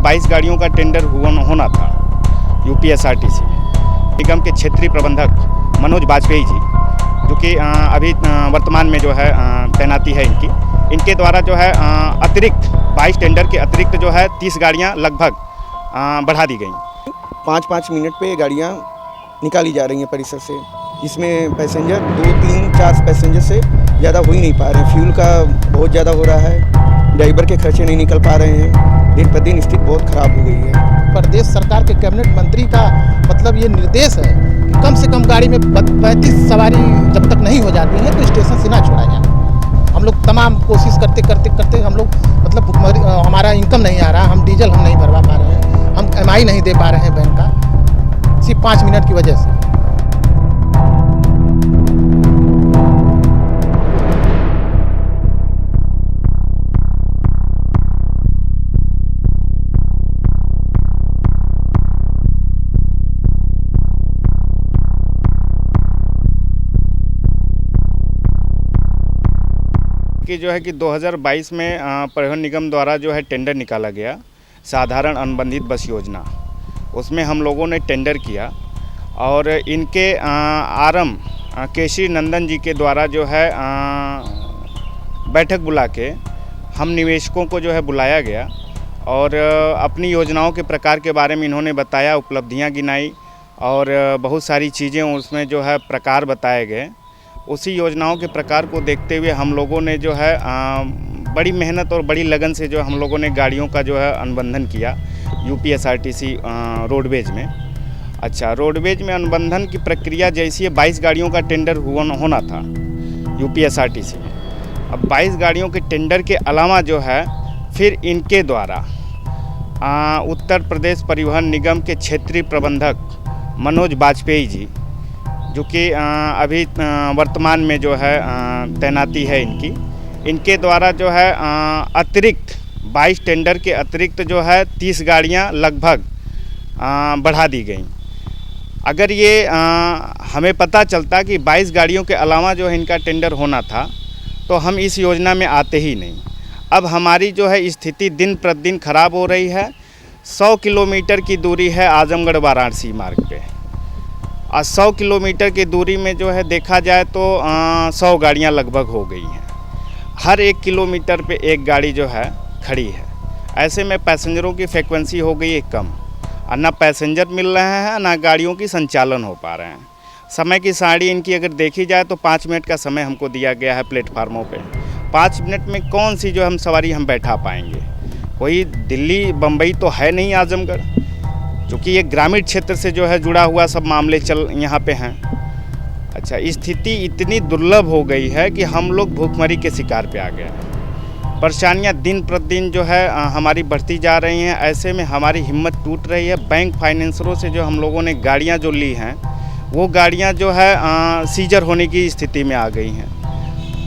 22 गाड़ियों का टेंडर होना था यूपीएसआरटीसी में। निगम के क्षेत्रीय प्रबंधक मनोज वाजपेयी जी, जो कि अभी वर्तमान में जो है तैनाती है इनके द्वारा जो है अतिरिक्त 22 टेंडर के अतिरिक्त जो है 30 गाड़ियाँ लगभग बढ़ा दी गई। 5-5 मिनट पे गाड़ियाँ निकाली जा रही हैं परिसर से। इसमें पैसेंजर 2, 3, 4 पैसेंजर से ज़्यादा हो ही नहीं पा रहे हैं। फ्यूल का बहुत ज़्यादा हो रहा है, ड्राइवर के खर्चे नहीं निकल पा रहे हैं। दिन पर दिन स्थिति बहुत खराब हो गई है। प्रदेश सरकार के कैबिनेट मंत्री का मतलब ये निर्देश है कि कम से कम गाड़ी में 35 सवारी जब तक नहीं हो जाती है तो स्टेशन से ना छोड़ा जाए। हम लोग तमाम कोशिश करते हम लोग मतलब हमारा इनकम नहीं आ रहा, हम डीजल हम नहीं भरवा पा रहे हैं, हम EMI नहीं दे पा रहे हैं बैंक का, सिर्फ 5 मिनट की वजह से। कि जो है कि 2022 में परिवहन निगम द्वारा जो है टेंडर निकाला गया साधारण अनुबंधित बस योजना, उसमें हम लोगों ने टेंडर किया और इनके आरएम केशरी नंदन जी के द्वारा जो है बैठक बुला के हम निवेशकों को जो है बुलाया गया और अपनी योजनाओं के प्रकार के बारे में इन्होंने बताया, उपलब्धियां गिनाई और बहुत सारी चीज़ें उसमें जो है प्रकार बताए गए। उसी योजनाओं के प्रकार को देखते हुए हम लोगों ने जो है बड़ी मेहनत और बड़ी लगन से जो हम लोगों ने गाड़ियों का जो है अनुबंधन किया यूपीएसआरटीसी रोडवेज में। अच्छा, रोडवेज में अनुबंधन की प्रक्रिया जैसी है, 22 गाड़ियों का टेंडर होना था यूपीएसआरटीसी में। अब 22 गाड़ियों के टेंडर के अलावा जो है फिर इनके द्वारा उत्तर प्रदेश परिवहन निगम के क्षेत्रीय प्रबंधक मनोज वाजपेयी जी, जो कि अभी वर्तमान में जो है तैनाती है इनके द्वारा जो है अतिरिक्त 22 टेंडर के अतिरिक्त जो है 30 गाड़ियां लगभग बढ़ा दी गई। अगर ये हमें पता चलता कि 22 गाड़ियों के अलावा जो है इनका टेंडर होना था तो हम इस योजना में आते ही नहीं। अब हमारी जो है स्थिति दिन प्रतिदिन खराब हो रही है। 100 किलोमीटर की दूरी है आजमगढ़ वाराणसी मार्ग पे, और 100 किलोमीटर की दूरी में जो है देखा जाए तो 100 गाड़ियां लगभग हो गई हैं। हर 1 किलोमीटर पे एक गाड़ी जो है खड़ी है। ऐसे में पैसेंजरों की फ्रीक्वेंसी हो गई है कम, और ना पैसेंजर मिल रहे हैं ना गाड़ियों की संचालन हो पा रहे हैं। समय की सारणी इनकी अगर देखी जाए तो 5 मिनट का समय हमको दिया गया है प्लेटफार्मों पे। 5 मिनट में कौन सी जो हम सवारी हम बैठा पाएंगे? कोई दिल्ली बम्बई तो है नहीं आजमगढ़, क्योंकि ये ग्रामीण क्षेत्र से जो है जुड़ा हुआ सब मामले चल यहाँ पे हैं। अच्छा, स्थिति इतनी दुर्लभ हो गई है कि हम लोग भूखमरी के शिकार पे आ गए हैं। परेशानियाँ दिन प्रतिदिन जो है हमारी बढ़ती जा रही हैं। ऐसे में हमारी हिम्मत टूट रही है। बैंक फाइनेंसरों से जो हम लोगों ने गाड़ियाँ जो ली हैं वो गाड़ियाँ जो है सीजर होने की स्थिति में आ गई हैं।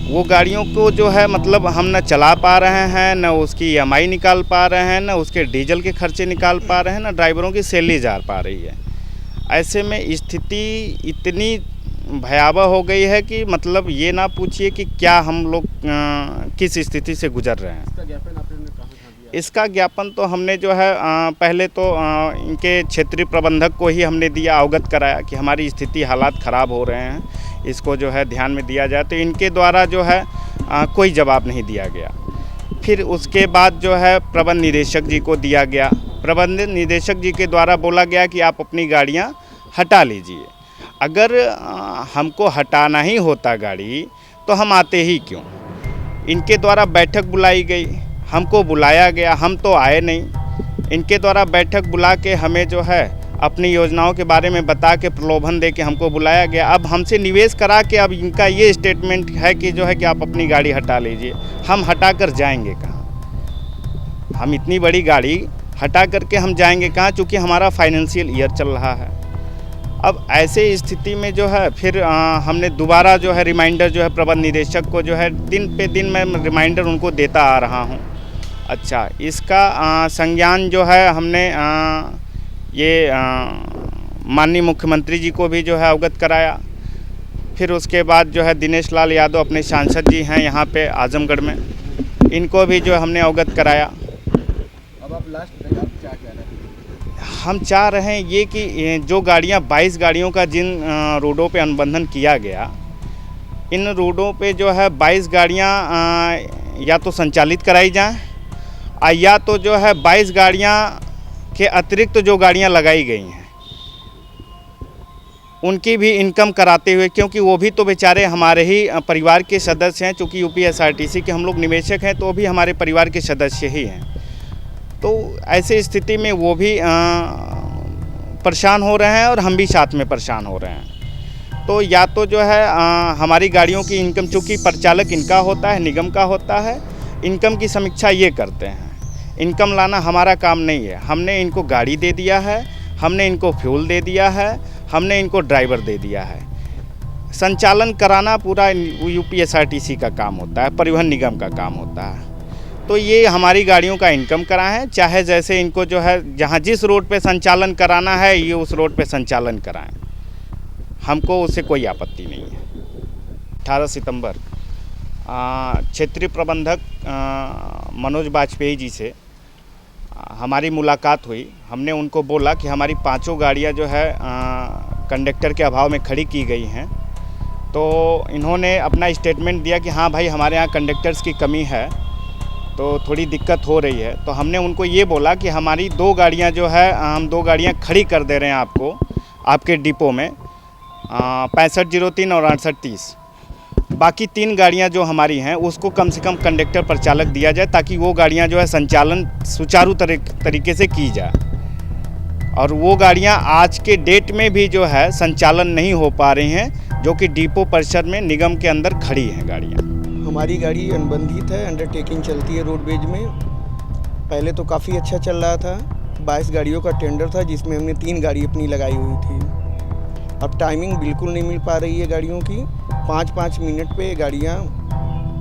वो गाड़ियों को जो है मतलब हम न चला पा रहे हैं, न उसकी EMI निकाल पा रहे हैं, न उसके डीजल के खर्चे निकाल पा रहे हैं, न ड्राइवरों की सैलरी जा पा रही है। ऐसे में स्थिति इतनी भयावह हो गई है कि मतलब ये ना पूछिए कि क्या हम लोग किस स्थिति से गुजर रहे हैं। इसका ज्ञापन तो हमने जो है पहले तो इनके क्षेत्रीय प्रबंधक को ही हमने दिया, अवगत कराया कि हमारी स्थिति हालात ख़राब हो रहे हैं, इसको जो है ध्यान में दिया जाए। तो इनके द्वारा जो है कोई जवाब नहीं दिया गया। फिर उसके बाद जो है प्रबंध निदेशक जी को दिया गया। प्रबंध निदेशक जी के द्वारा बोला गया कि आप अपनी गाड़ियां हटा लीजिए। अगर हमको हटाना ही होता गाड़ी तो हम आते ही क्यों? इनके द्वारा बैठक बुलाई गई, हमको बुलाया गया, हम तो आए नहीं। इनके द्वारा बैठक बुला के हमें जो है अपनी योजनाओं के बारे में बता के प्रलोभन दे के हमको बुलाया गया। अब हमसे निवेश करा के अब इनका ये स्टेटमेंट है कि जो है कि आप अपनी गाड़ी हटा लीजिए। हम हटा कर जाएंगे कहाँ? हम इतनी बड़ी गाड़ी हटा करके हम जाएंगे कहाँ? चूँकि हमारा फाइनेंशियल ईयर चल रहा है। अब ऐसे स्थिति में जो है फिर हमने दोबारा जो है रिमाइंडर जो है प्रबंध निदेशक को जो है दिन पे दिन मैं रिमाइंडर उनको देता आ रहा हूँ। अच्छा, इसका संज्ञान जो है हमने ये माननीय मुख्यमंत्री जी को भी जो है अवगत कराया। फिर उसके बाद जो है दिनेश लाल यादव अपने सांसद जी हैं यहाँ पे आजमगढ़ में, इनको भी जो हमने अवगत कराया। अब आप लास्ट हम चाह रहे हैं ये कि जो गाड़ियां 22 गाड़ियों का जिन रोडों पे अनुबंधन किया गया, इन रोडों पे जो है 22 गाड़ियां या तो संचालित कराई जाएं या तो जो है 22 गाड़ियां के अतिरिक्त जो गाड़ियां लगाई गई हैं उनकी भी इनकम कराते हुए, क्योंकि वो भी तो बेचारे हमारे ही परिवार के सदस्य हैं। चूँकि यूपीएसआरटीसी के हम लोग निवेशक हैं तो भी हमारे परिवार के सदस्य ही हैं। तो ऐसे स्थिति में वो भी परेशान हो रहे हैं और हम भी साथ में परेशान हो रहे हैं। तो या तो जो है हमारी गाड़ियों की इनकम, चूँकि परिचालक इनका होता है, निगम का होता है, इनकम की समीक्षा ये करते हैं। इनकम लाना हमारा काम नहीं है। हमने इनको गाड़ी दे दिया है, हमने इनको फ्यूल दे दिया है, हमने इनको ड्राइवर दे दिया है। संचालन कराना पूरा यूपीएसआरटीसी का काम होता है, परिवहन निगम का काम होता है। तो ये हमारी गाड़ियों का इनकम कराएं, चाहे जैसे इनको जो है जहाँ जिस रोड पे संचालन कराना है ये उस रोड पे संचालन कराएं, हमको उससे कोई आपत्ति नहीं है। 18 सितंबर क्षेत्रीय प्रबंधक मनोज वाजपेयी जी से हमारी मुलाकात हुई। हमने उनको बोला कि हमारी 5 गाड़ियाँ जो है कंडक्टर के अभाव में खड़ी की गई हैं। तो इन्होंने अपना स्टेटमेंट दिया कि हाँ भाई, हमारे यहाँ कंडक्टर्स की कमी है, तो थोड़ी दिक्कत हो रही है। तो हमने उनको ये बोला कि हमारी 2 गाड़ियाँ जो है हम 2 गाड़ियाँ खड़ी कर दे रहे हैं आपको, आपके डिपो में 6503 और 6830। बाकी 3 गाड़ियाँ जो हमारी हैं उसको कम से कम कंडक्टर परिचालक दिया जाए, ताकि वो गाड़ियाँ जो है संचालन सुचारू तरीके से की जाए। और वो गाड़ियाँ आज के डेट में भी जो है संचालन नहीं हो पा रही हैं, जो कि डिपो परिसर में निगम के अंदर खड़ी हैं गाड़ियाँ। हमारी गाड़ी अनुबंधित है, अंडरटेकिंग चलती है रोडवेज में। पहले तो काफ़ी अच्छा चल रहा था। 22 गाड़ियों का टेंडर था जिसमें हमने 3 गाड़ी अपनी लगाई हुई थी। अब टाइमिंग बिल्कुल नहीं मिल पा रही है गाड़ियों की। 5-5 मिनट पे गाड़ियाँ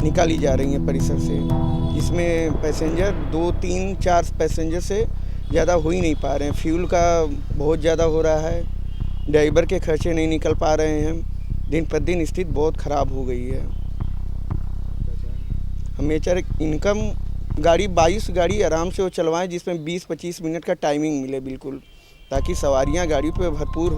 निकाली जा रही हैं परिसर से, जिसमें पैसेंजर 2, 3, 4 पैसेंजर से ज़्यादा हो ही नहीं पा रहे हैं। फ्यूल का बहुत ज़्यादा हो रहा है, ड्राइवर के खर्चे नहीं निकल पा रहे हैं। दिन पर दिन स्थिति बहुत ख़राब हो गई है। हमेशा इनकम गाड़ी 22 गाड़ी आराम से वो चलवाएं, जिसमें 20-25 मिनट का टाइमिंग मिले बिल्कुल, ताकि सवारियां गाड़ी पे भरपूर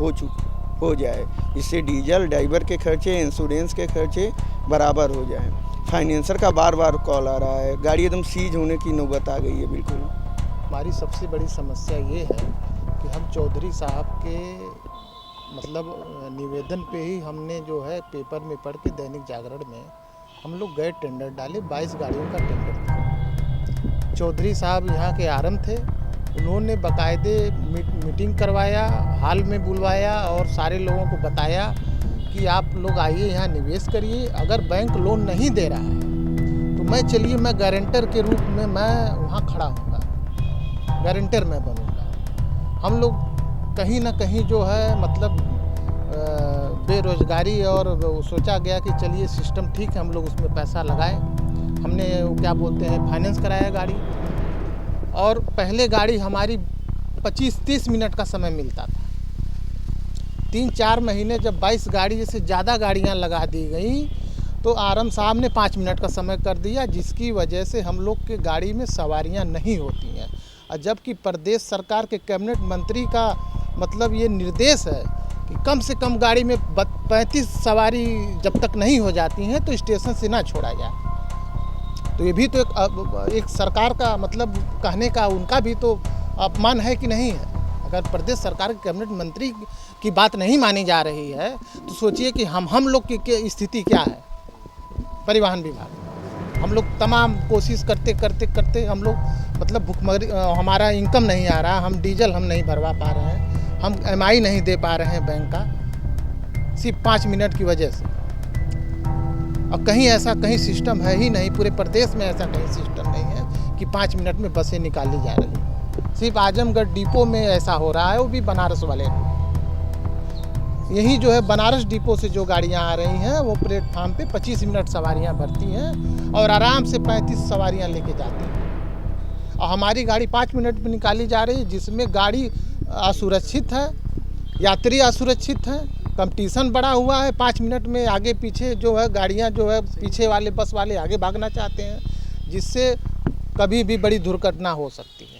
हो जाए। इससे डीजल, ड्राइवर के खर्चे, इंश्योरेंस के खर्चे बराबर हो जाए। फाइनेंसर का बार बार कॉल आ रहा है, गाड़ी एकदम सीज होने की नौबत आ गई है बिल्कुल। हमारी सबसे बड़ी समस्या ये है कि हम चौधरी साहब के निवेदन पे ही हमने जो है पेपर में पढ़ के दैनिक जागरण में हम लोग गए, टेंडर डाले। 22 गाड़ियों का टेंडर था। चौधरी साहब यहाँ के आरएम थे, उन्होंने बाकायदे मीटिंग करवाया, हाल में बुलवाया और सारे लोगों को बताया कि आप लोग आइए यहाँ निवेश करिए। अगर बैंक लोन नहीं दे रहा है तो मैं गारंटर के रूप में मैं वहाँ खड़ा हूँगा, गारंटर मैं बनूँगा। हम लोग कहीं ना कहीं जो है बेरोजगारी, और सोचा गया कि चलिए सिस्टम ठीक है, हम लोग उसमें पैसा लगाएं। हमने क्या बोलते हैं फाइनेंस कराया गाड़ी, और पहले गाड़ी हमारी 25-30 मिनट का समय मिलता था। 3-4 महीने जब 22 गाड़ी से ज़्यादा गाड़ियां लगा दी गई तो आरएम साहब ने 5 मिनट का समय कर दिया, जिसकी वजह से हम लोग के गाड़ी में सवारियां नहीं होती हैं। और जबकि प्रदेश सरकार के कैबिनेट मंत्री का ये निर्देश है कि कम से कम गाड़ी में 35 सवारी जब तक नहीं हो जाती हैं तो स्टेशन से ना छोड़ा जाए। तो ये भी तो एक सरकार का कहने का उनका भी तो अपमान है कि नहीं है। अगर प्रदेश सरकार के कैबिनेट मंत्री की बात नहीं मानी जा रही है तो सोचिए कि हम लोग की स्थिति क्या है। परिवहन विभाग, हम लोग तमाम कोशिश करते हम लोग भुखमरी, हमारा इनकम नहीं आ रहा, हम डीजल नहीं भरवा पा रहे हैं, हम एमआई नहीं दे पा रहे हैं बैंक का, सिर्फ 5 मिनट की वजह से। और कहीं सिस्टम है ही नहीं, पूरे प्रदेश में ऐसा कहीं सिस्टम नहीं है कि 5 मिनट में बसें निकाली जा रही हैं। सिर्फ आजमगढ़ डिपो में ऐसा हो रहा है, वो भी बनारस वाले। यही जो है बनारस डिपो से जो गाड़ियां आ रही हैं वो प्लेटफार्म पे 25 मिनट सवारियां भरती हैं और आराम से 35 सवारियां लेके जाती हैं। और हमारी गाड़ी 5 मिनट में निकाली जा रही है, जिसमें गाड़ी असुरक्षित है, यात्री असुरक्षित हैं, कंपटीशन बढ़ा हुआ है। 5 मिनट में आगे पीछे जो है गाड़ियां जो है पीछे वाले बस वाले आगे भागना चाहते हैं, जिससे कभी भी बड़ी दुर्घटना हो सकती है।